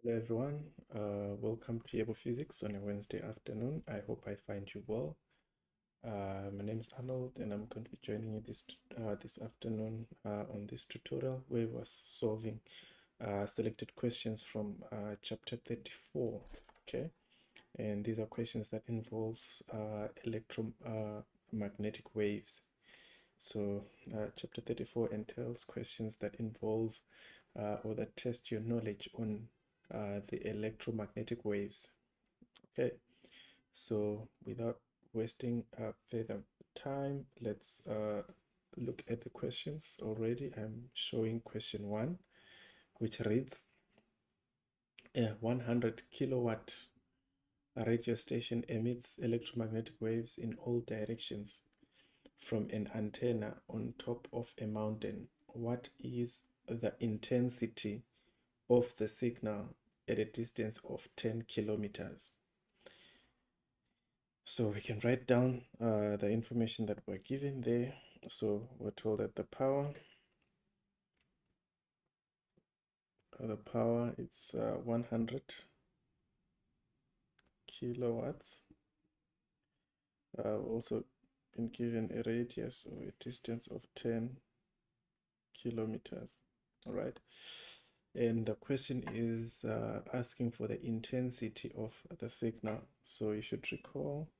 Hello everyone, welcome to Yebo Physics on a Wednesday afternoon. I hope I find you well. My name is Arnold and I'm going to be joining you this afternoon on this tutorial where we're solving selected questions from chapter 34. Okay, and these are questions that involve electromagnetic waves. So chapter 34 entails questions that involve or that test your knowledge on the electromagnetic waves. Okay, so without wasting further time, let's look at the questions already. I'm showing question 1, which reads, a 100 kilowatt radio station emits electromagnetic waves in all directions from an antenna on top of a mountain. What is the intensity of the signal at a distance of 10 kilometers? So we can write down the information that we're given there. So we're told that the power it's 100 kilowatts. Also been given a radius or a distance of 10 kilometers. All right. And the question is asking for the intensity of the signal. So you should recall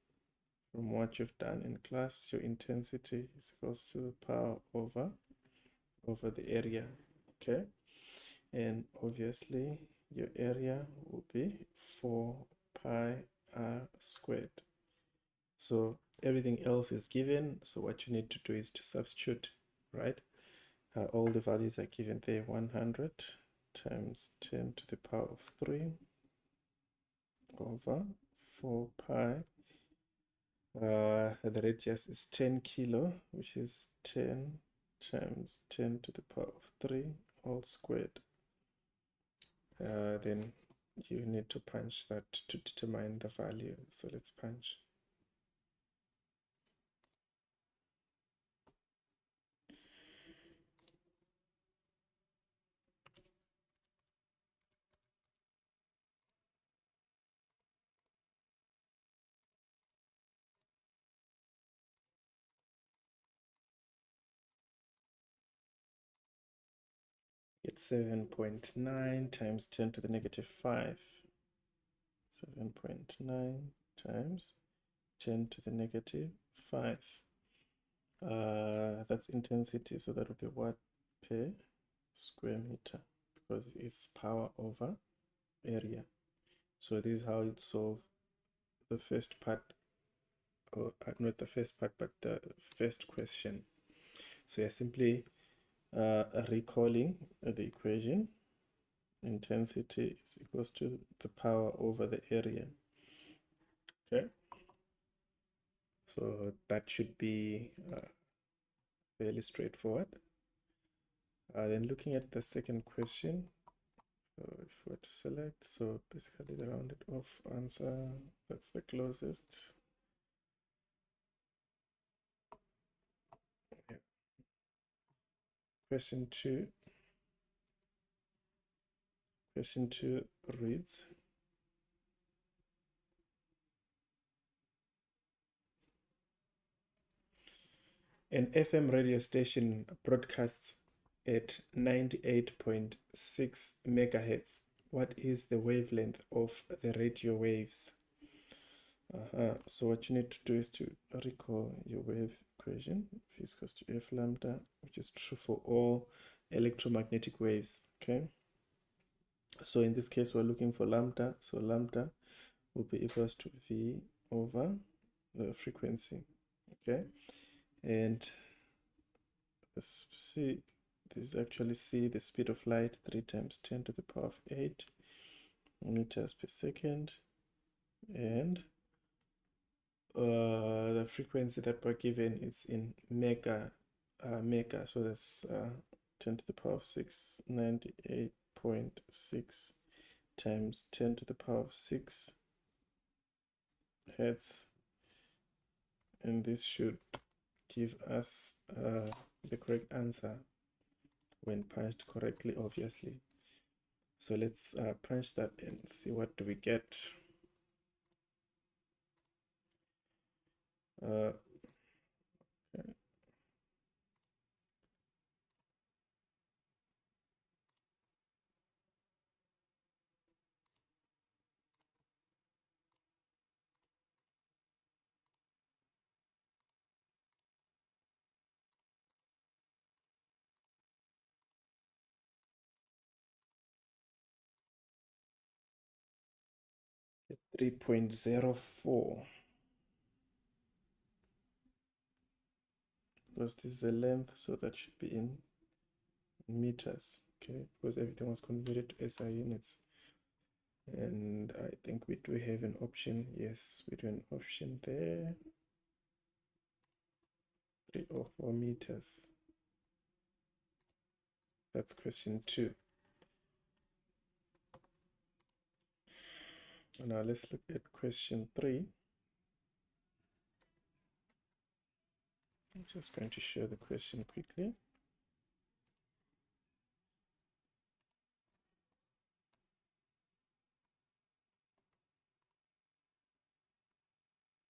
from what you've done in class, your intensity is equals to the power over the area. Okay. And obviously your area will be 4 pi r squared. So everything else is given. So what you need to do is to substitute, right? All the values are given there. 100 times 10 to the power of 3 over 4 pi. The radius is 10 kilo, which is 10 times 10 to the power of 3 all squared. Then you need to punch that to determine the value. So let's punch. It's 7.9 times 10 to the negative 5. 7.9 times 10 to the negative 5. That's intensity, so that would be watt per square meter because it's power over area. So this is how you solve the first part, or not the first part, but the first question. So you're simply recalling the equation. Intensity is equals to the power over the area. Okay, so that should be fairly straightforward. Then looking at the second question, so if we were to select, so basically the rounded off answer, that's the closest. Yeah. Question 2 reads, an FM radio station broadcasts at 98.6 megahertz. What is the wavelength of the radio waves? So what you need to do is to recall your wave equation. V is equals to F lambda, which is true for all electromagnetic waves. Okay. So in this case, we're looking for lambda. So lambda will be equals to V over the frequency. Okay. And let's see, this is actually C, the speed of light, 3 times 10 to the power of 8 meters per second. And the frequency that we're given is in mega, so that's 10 to the power of 6, 98.6 times 10 to the power of 6 hertz, and this should give us the correct answer when punched correctly, obviously. So let's punch that and see what do we get. Okay. 3.04, because this is a length, so that should be in meters, okay, because everything was converted to SI units. And I think we do have an option. Yes, we do an option there. 304 meters. That's question 2. Now let's look at question 3. I'm just going to show the question quickly.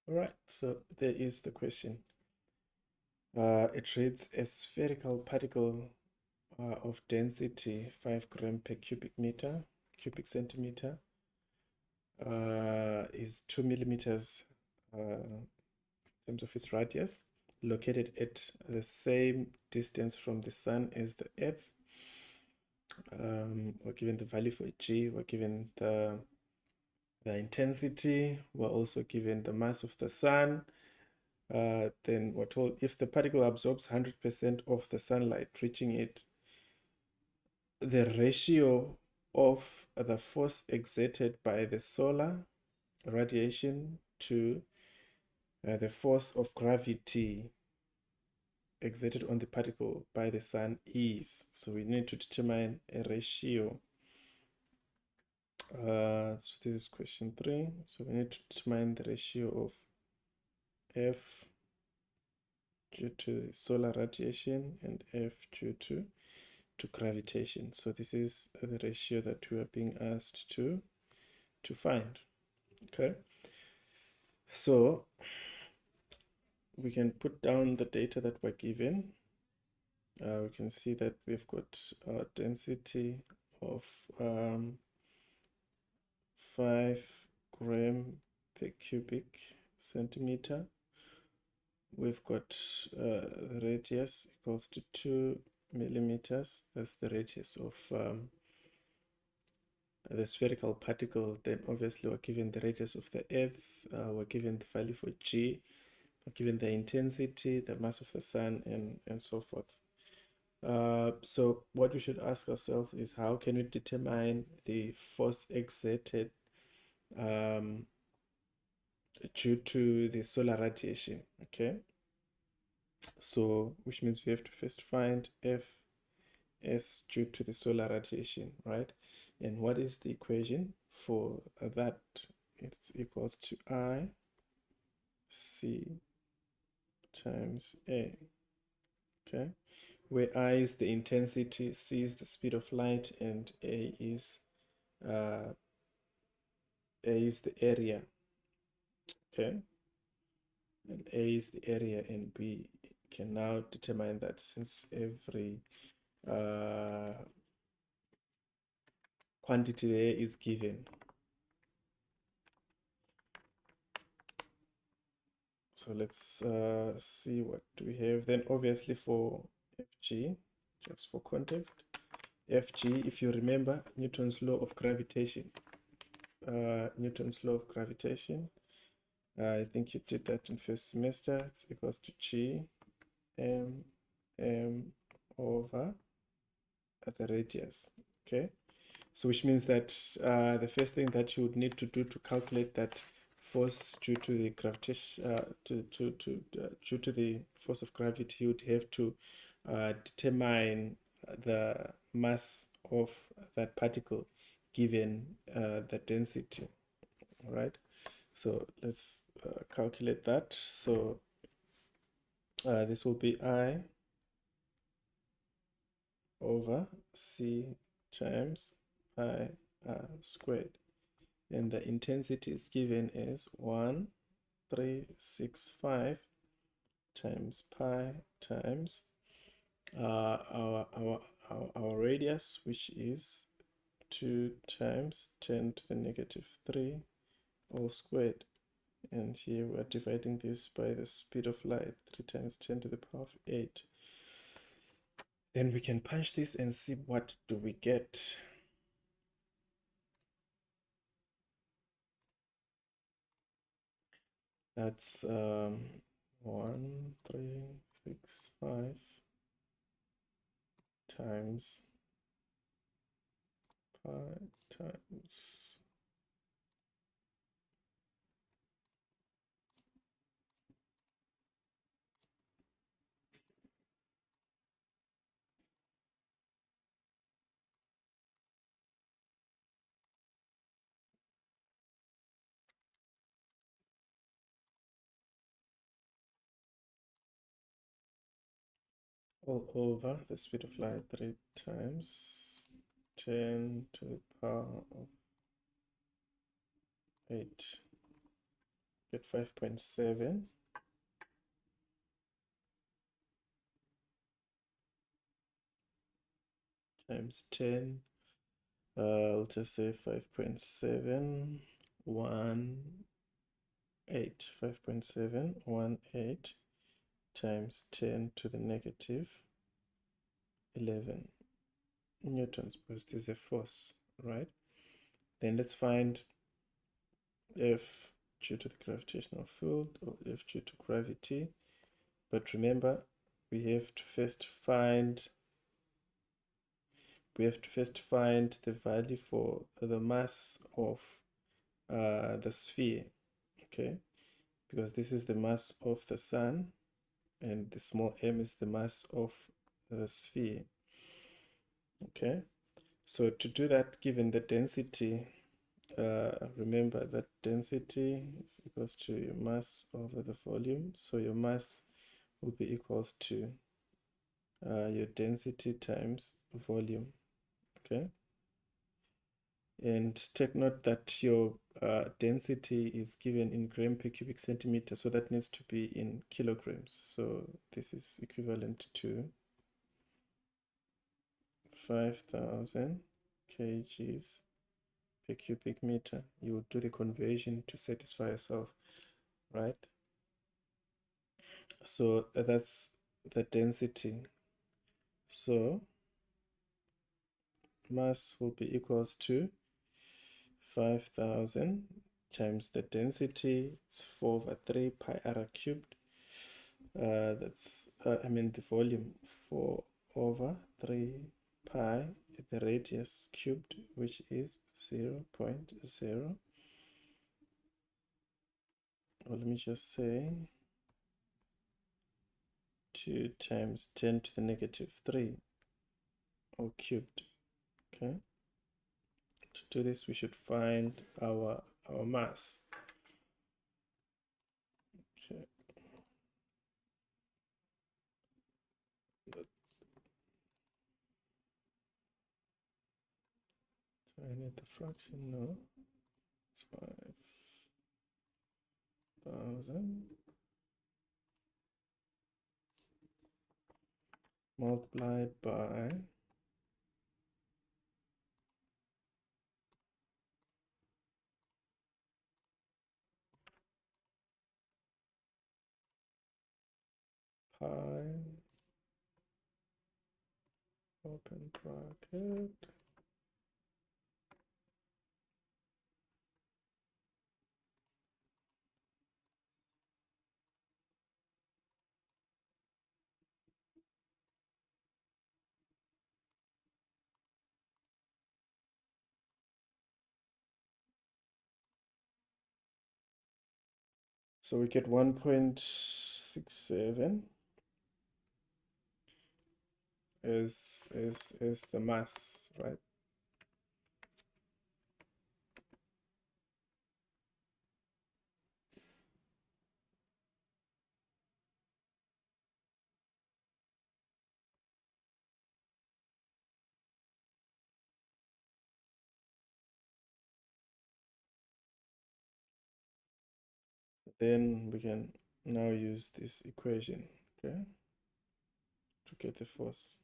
All right, so there is the question. It reads: a spherical particle of density 5 gram per cubic centimeter, is 2 millimeters in terms of its radius, located at the same distance from the sun as the Earth. We're given the value for G, we're given the intensity, we're also given the mass of the sun. Then we're told if the particle absorbs 100% of the sunlight reaching it, the ratio of the force exerted by the solar radiation to the force of gravity exerted on the particle by the sun is. So we need to determine a ratio. So this is question 3. So we need to determine the ratio of F due to the solar radiation and F due to gravitation. So this is the ratio that we are being asked to find. Okay, so we can put down the data that we're given. We can see that we've got a density of 5 gram per cubic centimeter. We've got the radius equals to 2 millimeters. That's the radius of the spherical particle. Then obviously we're given the radius of the Earth, we're given the value for G, we're given the intensity, the mass of the sun, and so forth. So what we should ask ourselves is, how can we determine the force exerted due to the solar radiation? Okay, so which means we have to first find Fs due to the solar radiation, right? And what is the equation for that? It's equals to I C times A. Okay, where I is the intensity, C is the speed of light, and A is the area. Okay, and A is the area, and we can now determine that since every quantity there is given. So let's see what do we have. Then obviously for Fg, just for context, Fg, if you remember Newton's law of gravitation, Newton's law of gravitation, I think you did that in first semester. It's equals to G m over the radius. Okay, so which means that the first thing that you would need to do to calculate that force due to the gravitation, due to the force of gravity, you would have to determine the mass of that particle given the density. All right, so let's calculate that. So this will be I over C times pi r squared. And the intensity is given as 1365 times pi times our radius, which is 2 times 10 to the negative 3 all squared. And here we are dividing this by the speed of light, 3 times 10 to the power of 8. Then we can punch this and see what do we get. That's 1365 times pi times all over the speed of light, 3 times 10 to the power of 8. Get 5.7 times 10. I'll just say 5.718. 5.718 times 10 to the negative 11 newtons, because this is a force, right? Then let's find F due to the gravitational field, or F due to gravity. But remember, we have to first find the value for the mass of the sphere, okay? Because this is the mass of the sun, and the small m is the mass of the sphere, okay? So to do that, given the density, remember that density is equals to your mass over the volume. So your mass will be equals to your density times volume, okay? And take note that your density is given in gram per cubic centimeter, so that needs to be in kilograms. So this is equivalent to 5,000 kgs per cubic meter. You will do the conversion to satisfy yourself, right? So that's the density. So mass will be equals to 5,000 times the density. It's 4 over 3 pi r cubed. That's the volume, 4 over 3 pi, the radius cubed, which is 0.0, or let me just say 2 times 10 to the negative 3 all cubed, okay? To do this, we should find our mass. Okay. Do I need the fraction? No. It's 5,000 multiplied by pi, open bracket, so we get 1.67 is the mass, right? Then we can now use this equation, okay, to get the force.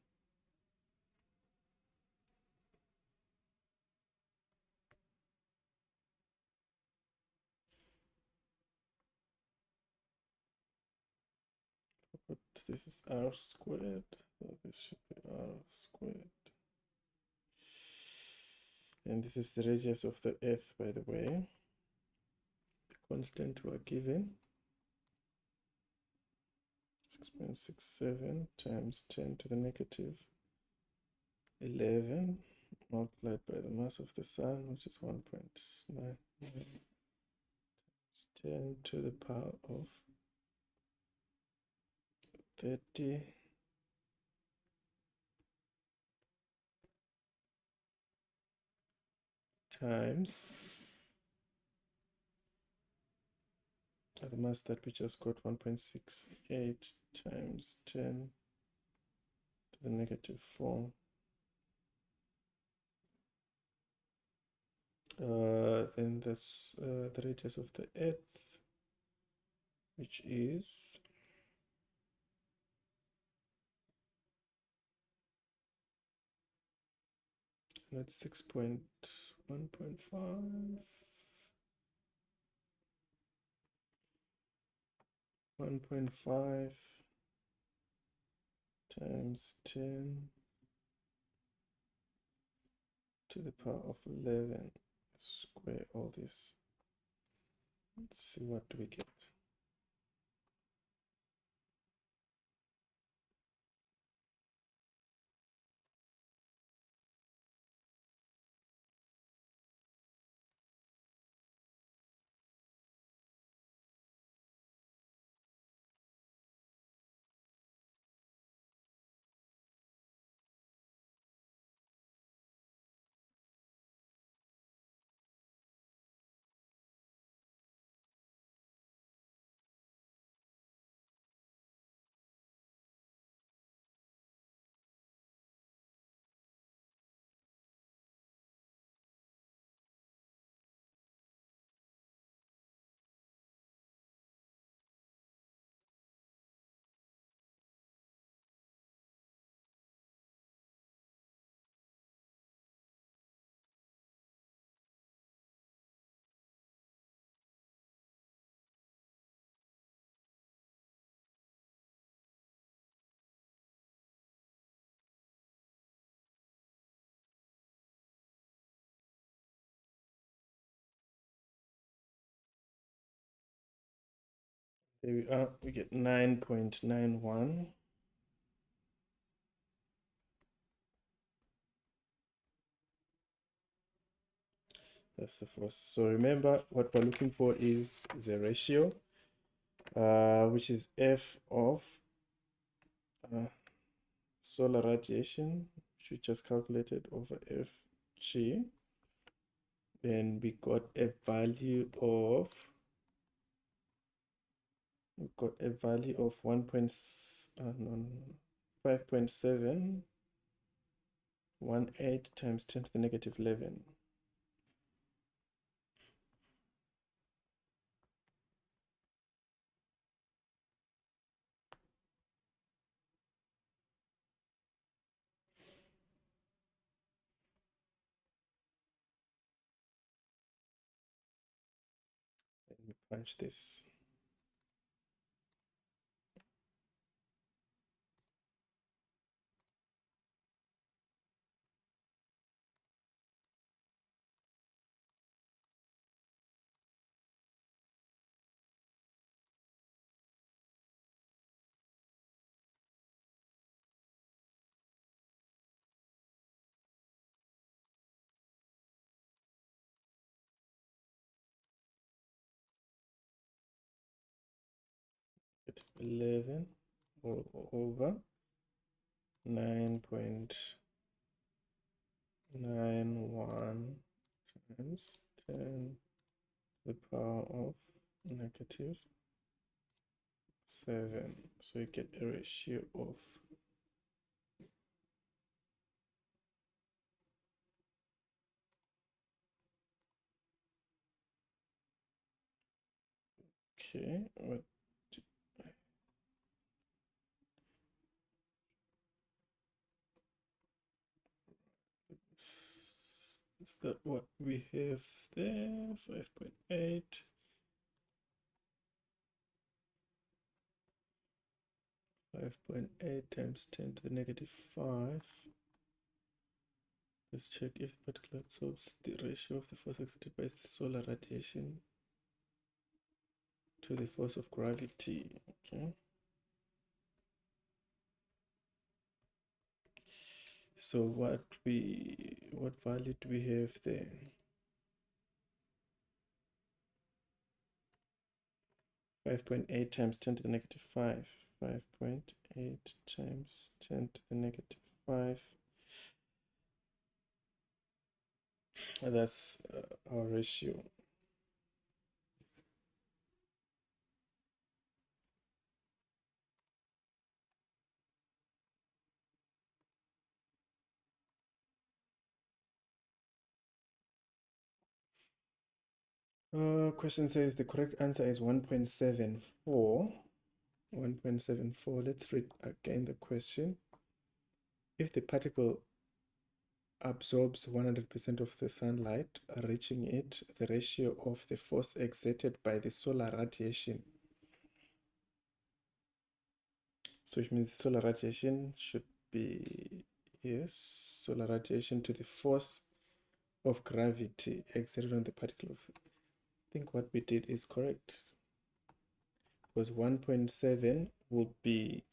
But this is r squared, so this should be r squared. And this is the radius of the earth, by the way. The constant we are given, 6.67 times 10 to the negative 11 multiplied by the mass of the sun, which is 1.99 10 to the power of 30 times the mass that we just got, 1.68 times 10 to the negative 4. Then that's the radius of the earth, which is that's 6.1.5 1.5 times 10 to the power of 11. Square all this. Let's see what do we get. There we are, we get 9.91. That's the force. So remember, what we're looking for is a ratio, which is F of solar radiation, which we just calculated, over Fg. Then we got a value of 5.718 times 10 to the negative 11. Let me punch this. Get 11 over 9.91 times 10 to the power of negative 7. So you get a ratio of Okay, what is that what we have there? 5.8. 5.8 times 10 to the negative 5. Let's check if the particle absorbs the ratio of the force exerted by the solar radiation to the force of gravity. Okay. So what value do we have there? 5.8 times 10 to the negative 5. 5.8 times 10 to the negative 5. That's our ratio. Question says the correct answer is 1.74. 1.74. Let's read again the question. If the particle absorbs 100% of the sunlight reaching it, the ratio of the force exerted by the solar radiation. So which means solar radiation should be, yes, solar radiation to the force of gravity exerted on the particle. I think what we did is correct. Because 1.7 would be,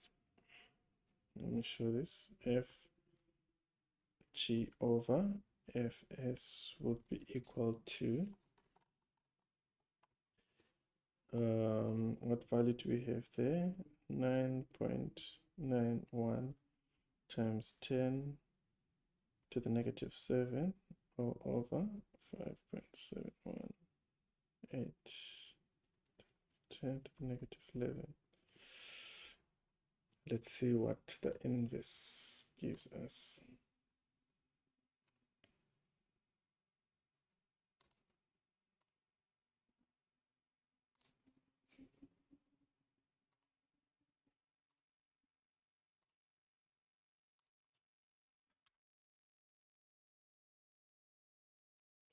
let me show this, Fg over Fs would be equal to, what value do we have there? 9.91 times 10 to the negative 7 all over 5.718 10 to the negative 11. Let's see what the inverse gives us.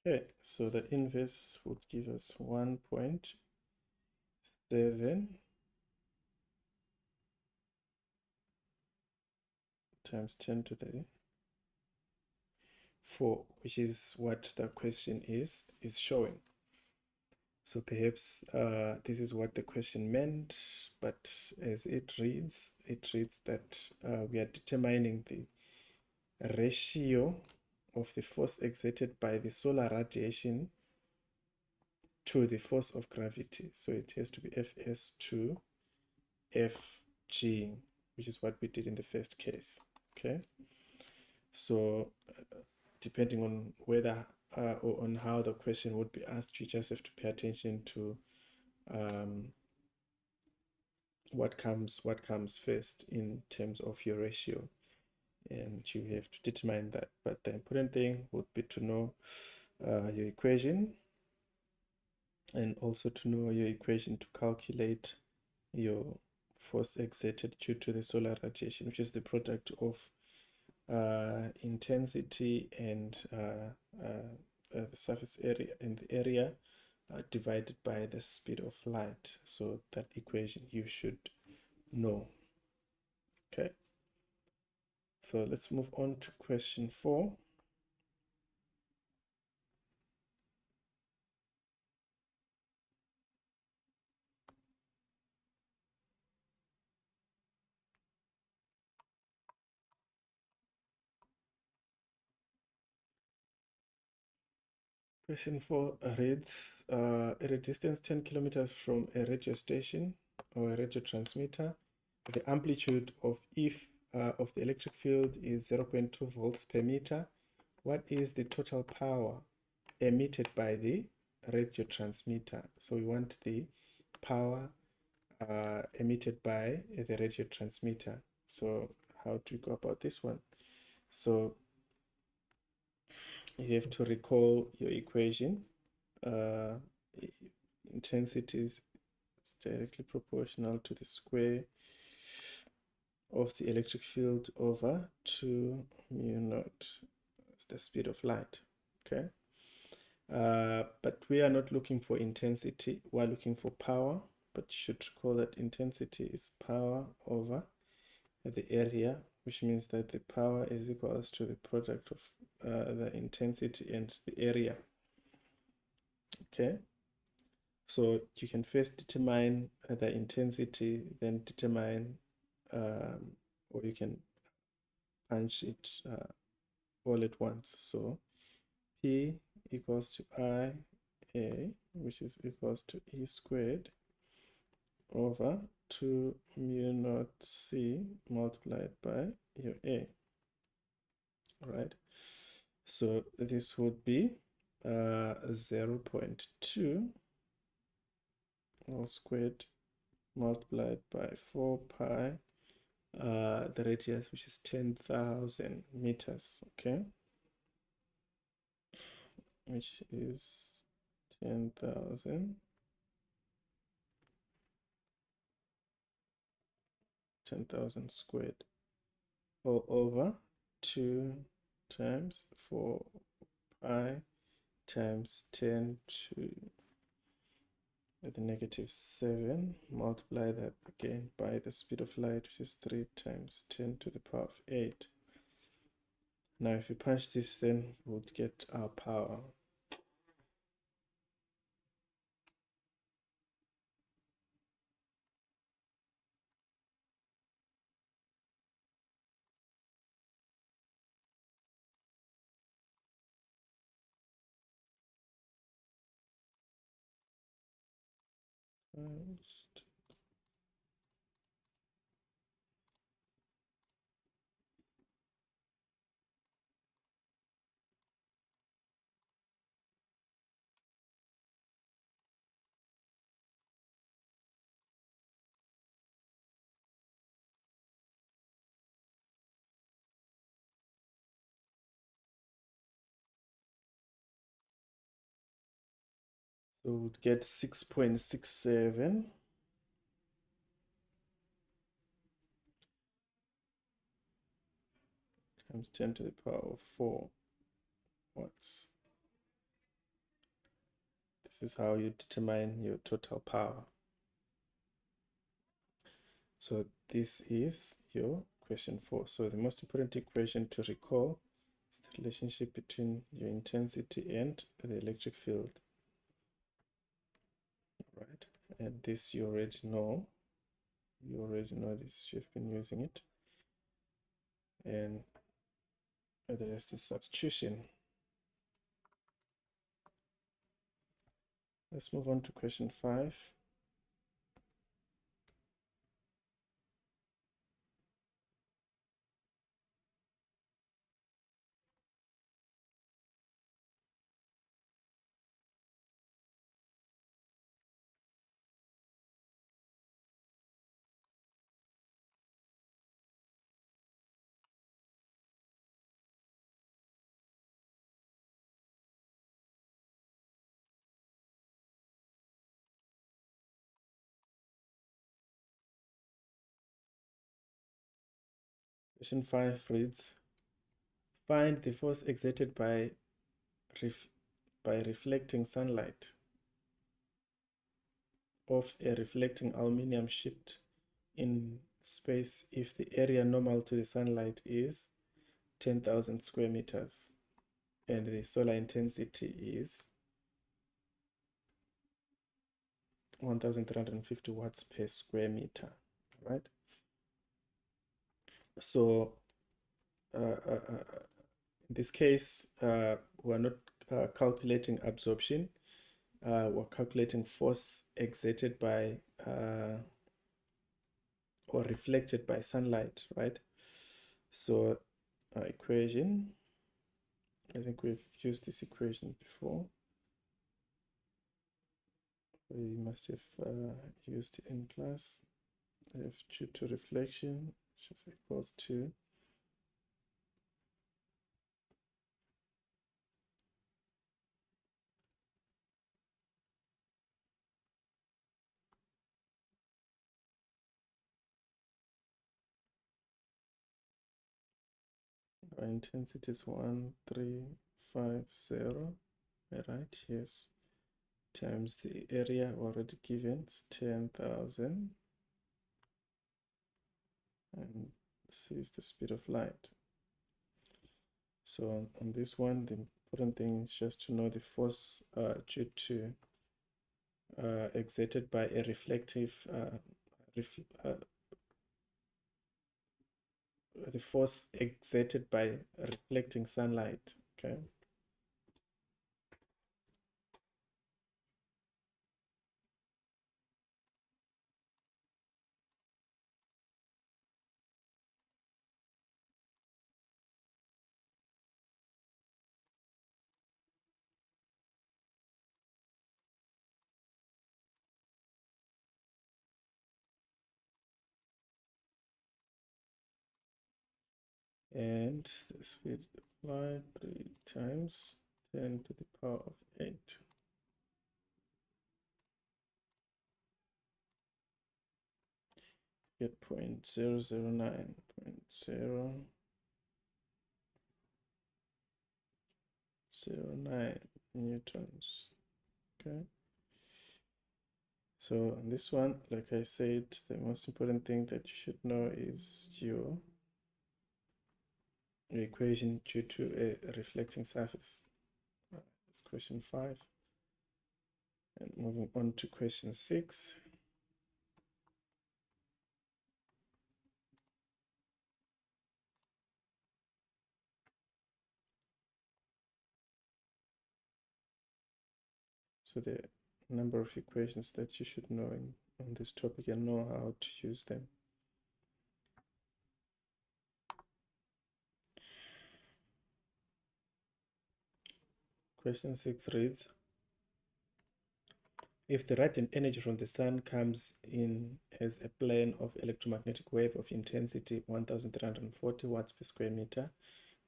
Okay, so the inverse would give us 1.7 times 10 to the 4, which is what the question is showing. So perhaps this is what the question meant, but as it reads that we are determining the ratio of the force exerted by the solar radiation to the force of gravity. So it has to be Fs to Fg, which is what we did in the first case. Okay. So depending on whether or on how the question would be asked, you just have to pay attention to what comes first in terms of your ratio, and you have to determine that. But the important thing would be to know your equation, and also to know your equation to calculate your force exerted due to the solar radiation, which is the product of intensity and the surface area and the area divided by the speed of light. So that equation you should know. Okay, so let's move on to question 4. Question 4 reads, at a distance 10 kilometers from a radio station or a radio transmitter, the amplitude of of the electric field is 0.2 volts per meter. What is the total power emitted by the radio transmitter? So we want the power emitted by the radio transmitter. So how do we go about this one? So you have to recall your equation. Intensity is It's directly proportional to the square of the electric field over 2 mu naught. It's the speed of light. Okay. But we are not looking for intensity. We're looking for power. But you should recall that intensity is power over the area, which means that the power is equals to the product of the intensity and the area. Okay. So you can first determine the intensity, then determine, or you can punch it all at once. So P equals to IA, which is equals to E squared over 2 mu naught C multiplied by your A. All right. So this would be 0.2 all squared multiplied by 4 pi, the radius, which is 10,000 meters, okay, which is 10,000 squared, all over 2 times 4 pi times 10 to the negative 7, multiply that again by the speed of light, which is 3 times 10 to the power of 8. Now if you punch this, then we'll get our power. So we'll get 6.67 times 10 to the power of 4 watts. This is how you determine your total power. So this is your question 4. So the most important equation to recall is the relationship between your intensity and the electric field. Right, and this you already know. You already know this. You've been using it, and the rest is substitution. Let's move on to question 5. Question 5 reads, find the force exerted by reflecting sunlight of a reflecting aluminum sheet in space if the area normal to the sunlight is 10,000 square meters and the solar intensity is 1,350 watts per square meter, right? So in this case, we're not calculating absorption. We're calculating force exerted by or reflected by sunlight, right? So our equation, I think we've used this equation before. We must have used it in class. F due to reflection, which is equals to Our intensity is 1350, right? Yes. Times the area already given is 10,000. And this is the speed of light. So on this one, the important thing is just to know the force due to exerted by a reflective the force exerted by reflecting sunlight. Okay. And the speed of light 3 times 10 to the power of 8. Get 0.009, 0.009 newtons. Okay. So on this one, like I said, the most important thing that you should know is your equation due to a reflecting surface. That's question 5. And moving on to question 6. So the number of equations that you should know on this topic and know how to use them. Question 6 reads, if the radiant energy from the sun comes in as a plane of electromagnetic wave of intensity 1340 watts per square meter,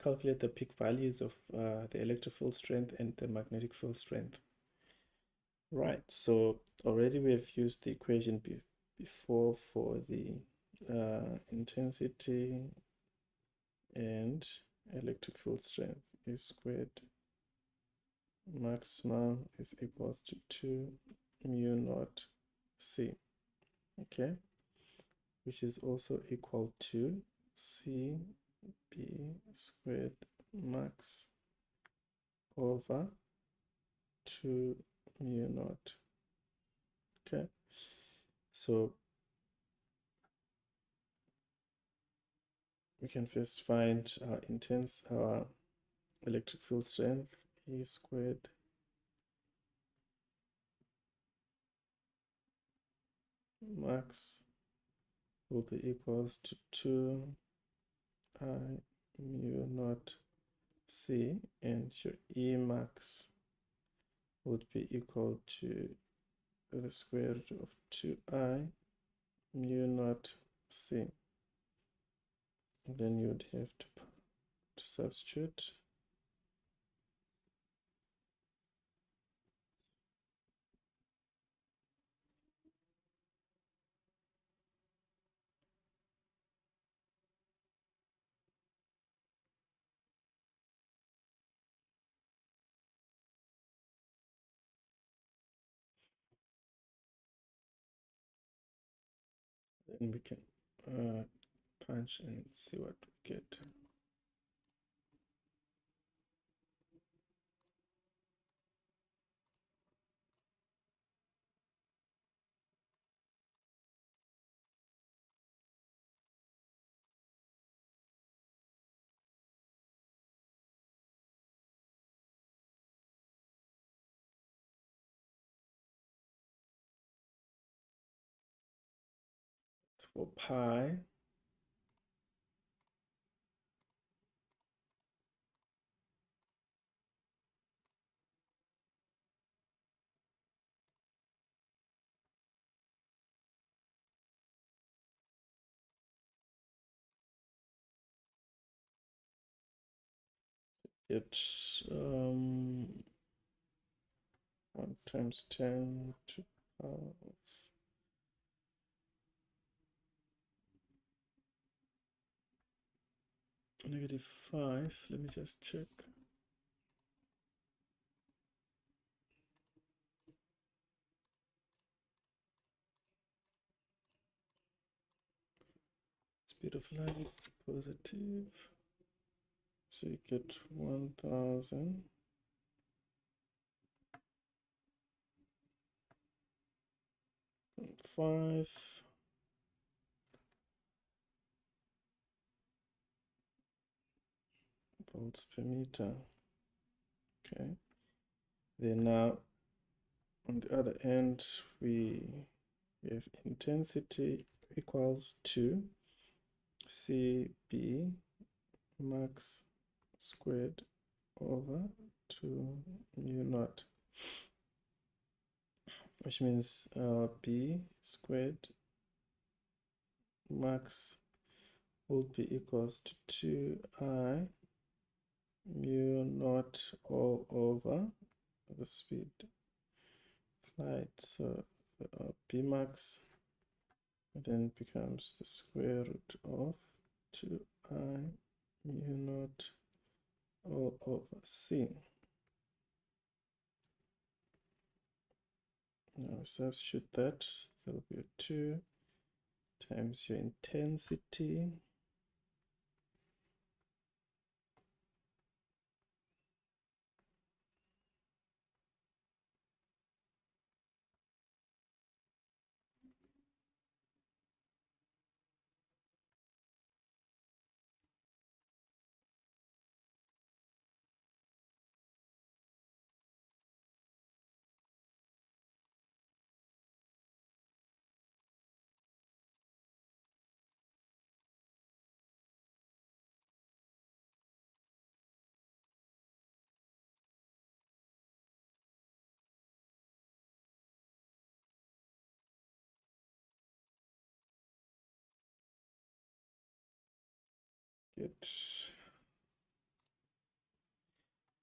calculate the peak values of the electric field strength and the magnetic field strength. Right, so already we have used the equation before for the intensity and electric field strength. E squared maximum is equals to 2 mu naught C, okay, which is also equal to C B squared max over 2 mu naught. Okay, so we can first find our electric field strength. E squared max will be equals to 2 I mu naught C, and your E max would be equal to the square root of 2I mu naught C. And then you would have to substitute. Then we can punch and see what we get. For pi, it's 1 times 10 to power of -5. Let me just check. Speed of light, positive. So you get 1000. 5 volts per meter. Okay. Then now on the other end, we have intensity equals to CB max squared over 2 mu naught, which means B squared max would be equals to 2I mu naught all over the speed flight. So B max then becomes the square root of 2I mu naught all over C. Now substitute that, there will be a 2 times your intensity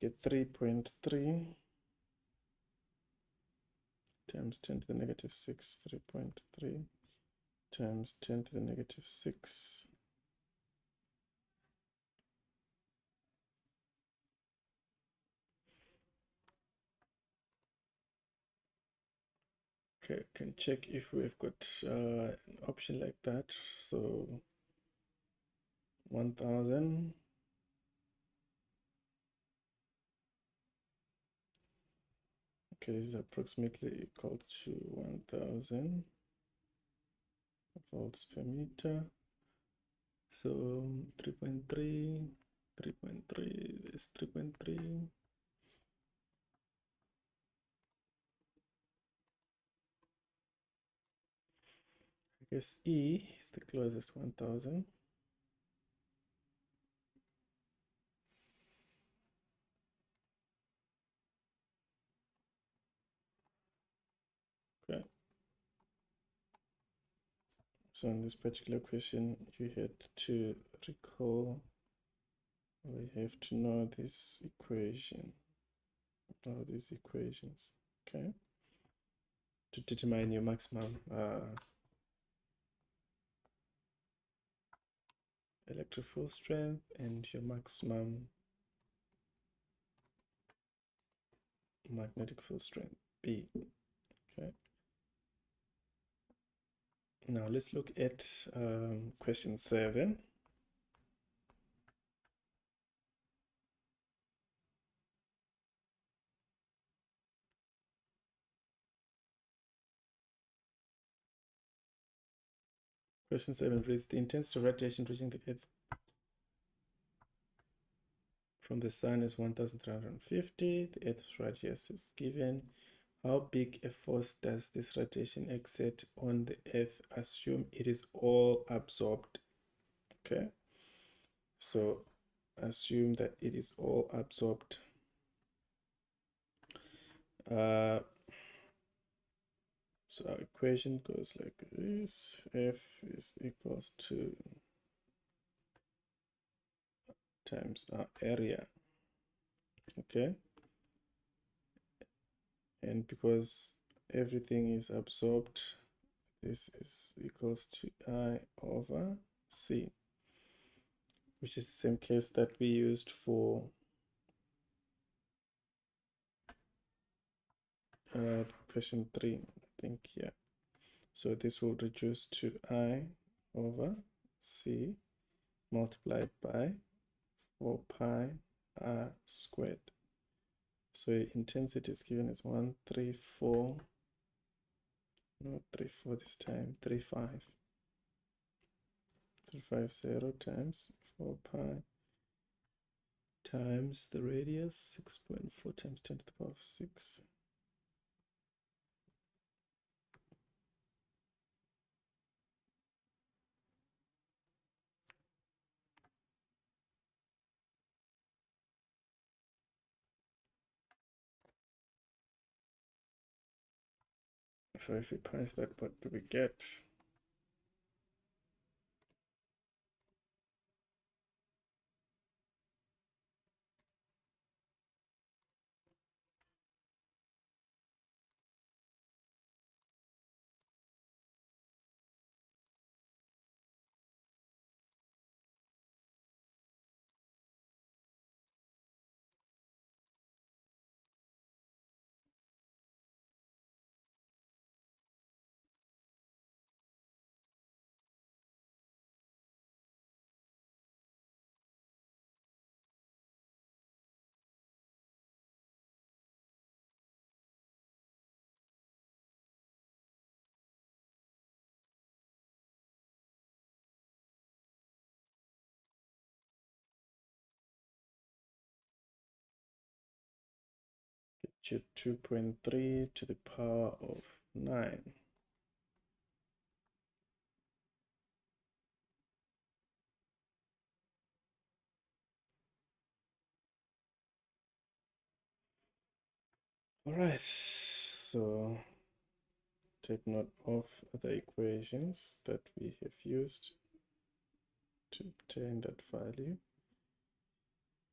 get 3.3 times 10 to the negative 6, 3.3 times 10 to the negative 6. Okay, can check if we've got an option like that. So 1000 okay, this is approximately equal to 1000 volts per meter. So 3.3, 3.3, this 3.3. I guess E is the closest 1000. Okay. So in this particular question, you had to recall, or you have to know this equation, or these equations, okay, to determine your maximum electric field strength and your maximum magnetic field strength, B. Okay. Now let's look at question 7. Question 7 reads, the intensity of radiation reaching the Earth from the Sun is 1350. The Earth's radius is given. How big a force does this radiation exert on the Earth? Assume it is all absorbed. Okay, so assume that it is all absorbed. So our equation goes like this. F is equals to times our area. Okay, and because everything is absorbed, this is equals to I over C, which is the same case that we used for question 3, I think. Yeah, so this will reduce to I over C multiplied by 4 pi r squared. So intensity is given as 134, not 34 this time, 350 times 4 pi times the radius, 6.4 times 10 to the power of 6. So if we price that, what do we get? To 2.3 to the power of 9. All right, so take note of the equations that we have used to obtain that value,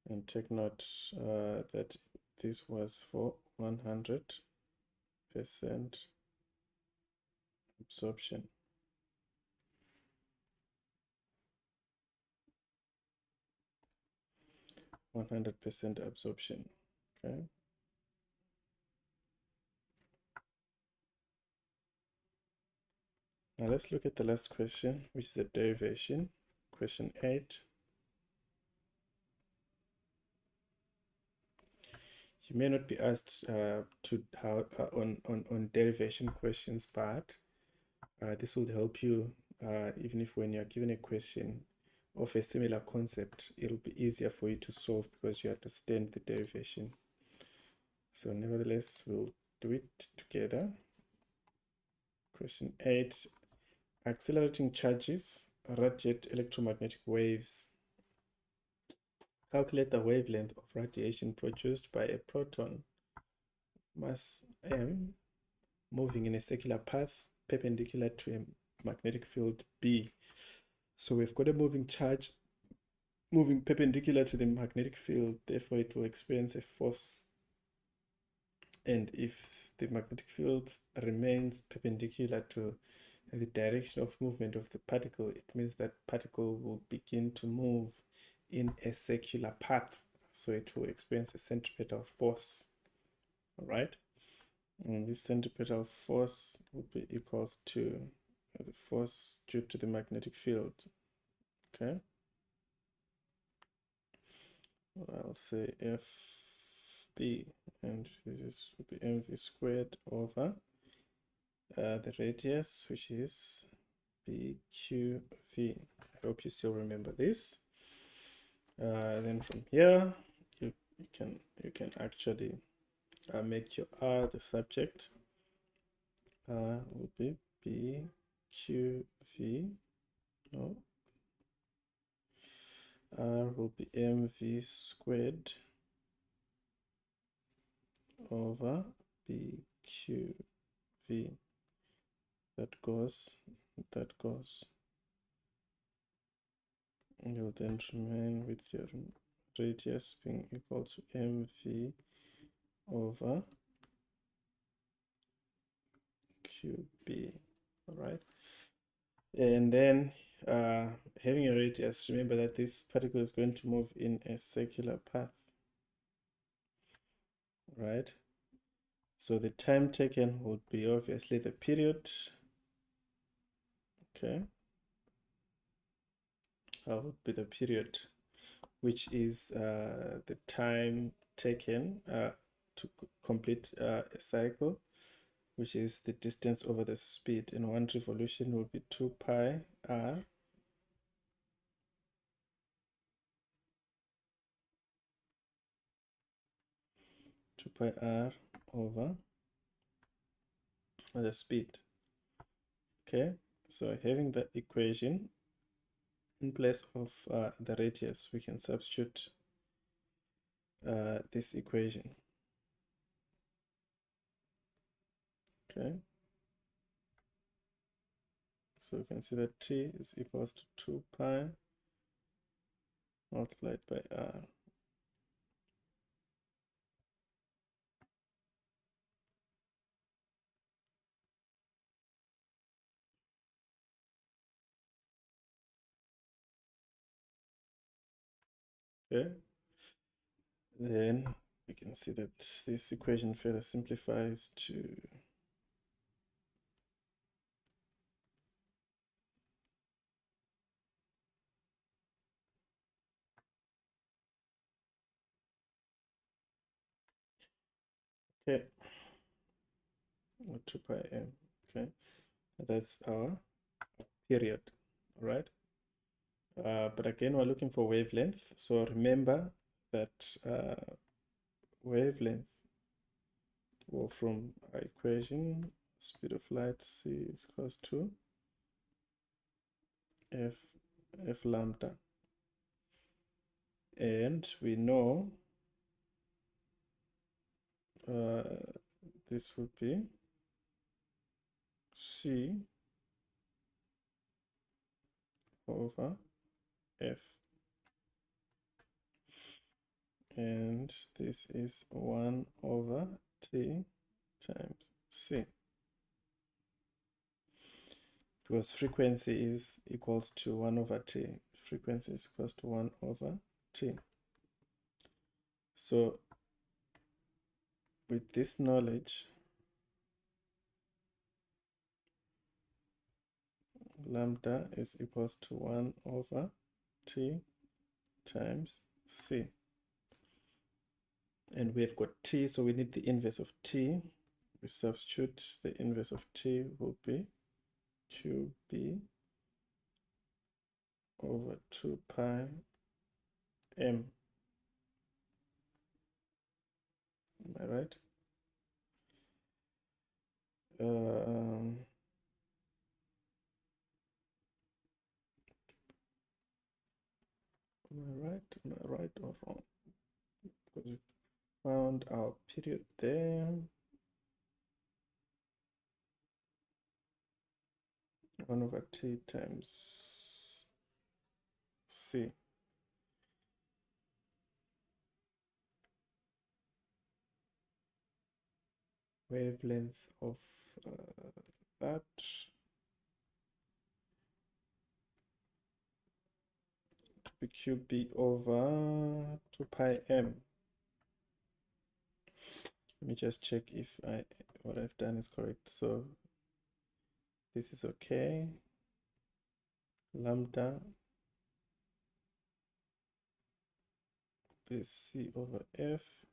and take note that this was for 100% absorption. Okay. Now let's look at the last question, which is a derivation. Question 8. You may not be asked on derivation questions, but this will help you even if when you're given a question of a similar concept, it'll be easier for you to solve because you understand the derivation. So nevertheless, we'll do it together. Question 8. Accelerating charges radiate electromagnetic waves. Calculate the wavelength of radiation produced by a proton mass m moving in a circular path perpendicular to a magnetic field B. So we've got a moving charge moving perpendicular to the magnetic field, therefore it will experience a force. And if the magnetic field remains perpendicular to the direction of movement of the particle, it means that particle will begin to move in a circular path, so it will experience a centripetal force. All right, and this centripetal force will be equals to the force due to the magnetic field. Okay, I'll say FB, and this will be mv squared over the radius, which is BQV. I hope you still remember this. Then from here, you can actually make your R the subject. Will be BQV. No. R will be mv squared over BQV. That goes. You'll then remain with your radius being equal to mv over QB. All right, and then having a radius, remember that this particle is going to move in a circular path, right? So the time taken would be obviously the period, okay? Would be the period, which is the time taken to complete a cycle, which is the distance over the speed, and one revolution will be 2 pi r over the speed. Okay, so having that equation in place of the radius, we can substitute this equation. Okay, so we can see that t is equals to 2 pi multiplied by r. Okay, then we can see that this equation further simplifies to okay, 2 pi m. Okay, that's our period. All right, but again, we're looking for wavelength. So remember that wavelength, well, from our equation, speed of light c is equals to f lambda, and we know this would be c over f, and this is 1 over t times c, because frequency is equals to 1 over t. Frequency is equals to 1 over t. So with this knowledge, lambda is equals to 1 over t times c. And we've got t, so we need the inverse of t. We substitute, the inverse of t will be qb over 2 pi m. Am I right? Am I right or wrong? Because we found our period there. 1 over t times c. Wavelength of that to be qb over 2 pi m. Let me just check if what I've done is correct. So this is okay. Lambda is c over f.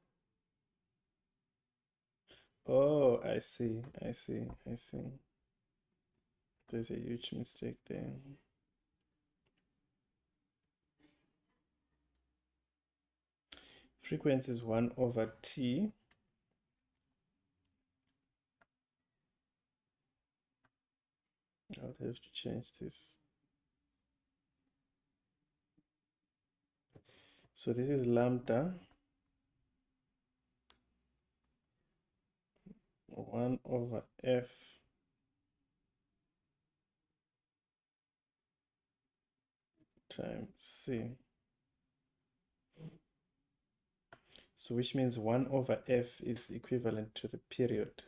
Oh, I see. There's a huge mistake there. Frequency is 1 over t. I'll have to change this. So this is lambda 1 over f times c. So which means 1 over f is equivalent to the period.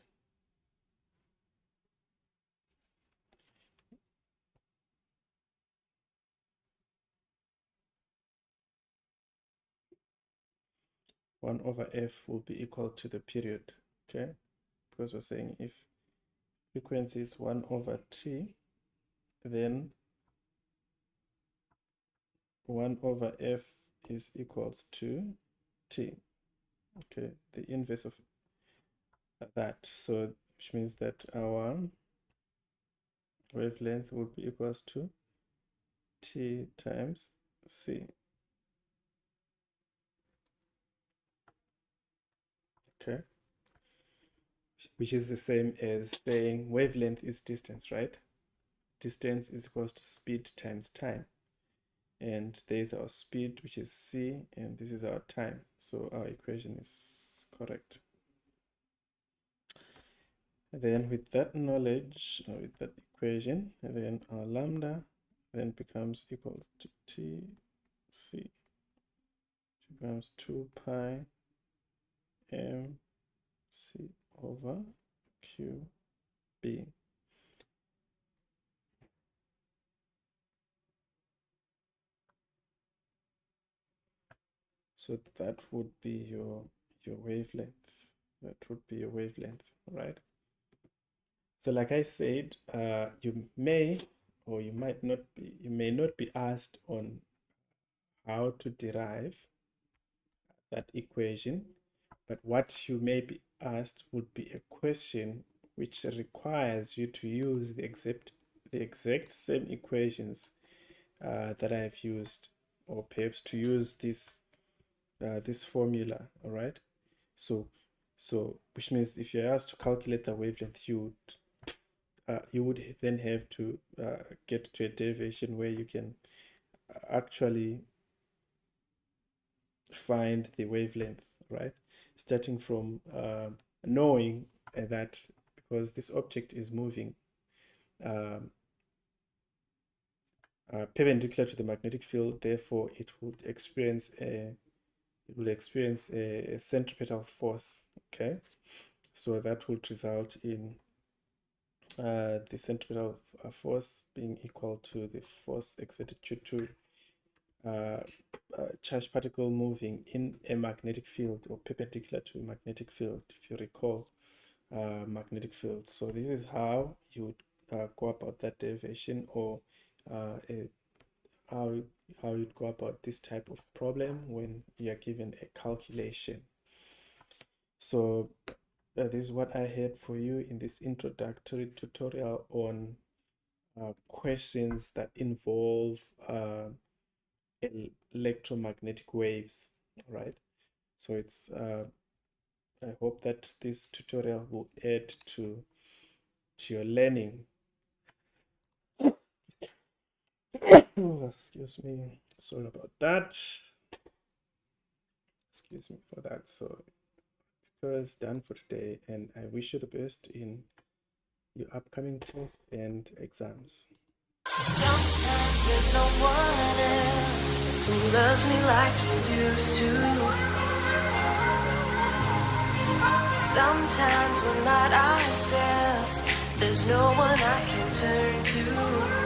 1 over f will be equal to the period, okay? Because we're saying if frequency is 1 over t, then 1 over f is equals to t, okay? The inverse of that. So which means that our wavelength would be equals to t times c. Okay, which is the same as saying wavelength is distance, right? Distance is equals to speed times time, and there's our speed, which is c, and this is our time, so our equation is correct. And then with that knowledge, with that equation, and then our lambda then becomes equal to tc, which becomes 2 pi m c over qb. So that would be your wavelength. That would be your wavelength, right? So like I said, you may or you might not be, you may not be asked on how to derive that equation, but what you may be asked would be a question which requires you to use the exact same equations that I have used, or perhaps to use this formula. All right, so which means if you're asked to calculate the wavelength, you would then have to get to a derivation where you can actually find the wavelength, right? Starting from knowing that because this object is moving perpendicular to the magnetic field, therefore it would experience a centripetal force. Okay, so that would result in the centripetal force being equal to the force exerted due to charged particle moving in a magnetic field or perpendicular to a magnetic field, if you recall magnetic field. So this is how you would go about that derivation, or how you'd go about this type of problem when you are given a calculation. So this is what I had for you in this introductory tutorial on questions that involve electromagnetic waves. All right, so it's I hope that this tutorial will add to your learning. Excuse me, sorry about that. Excuse me for that. So tutorial is done for today, and I wish you the best in your upcoming tests and exams. Sometimes there's no one else who loves me like you used to. Sometimes we're not ourselves, there's no one I can turn to.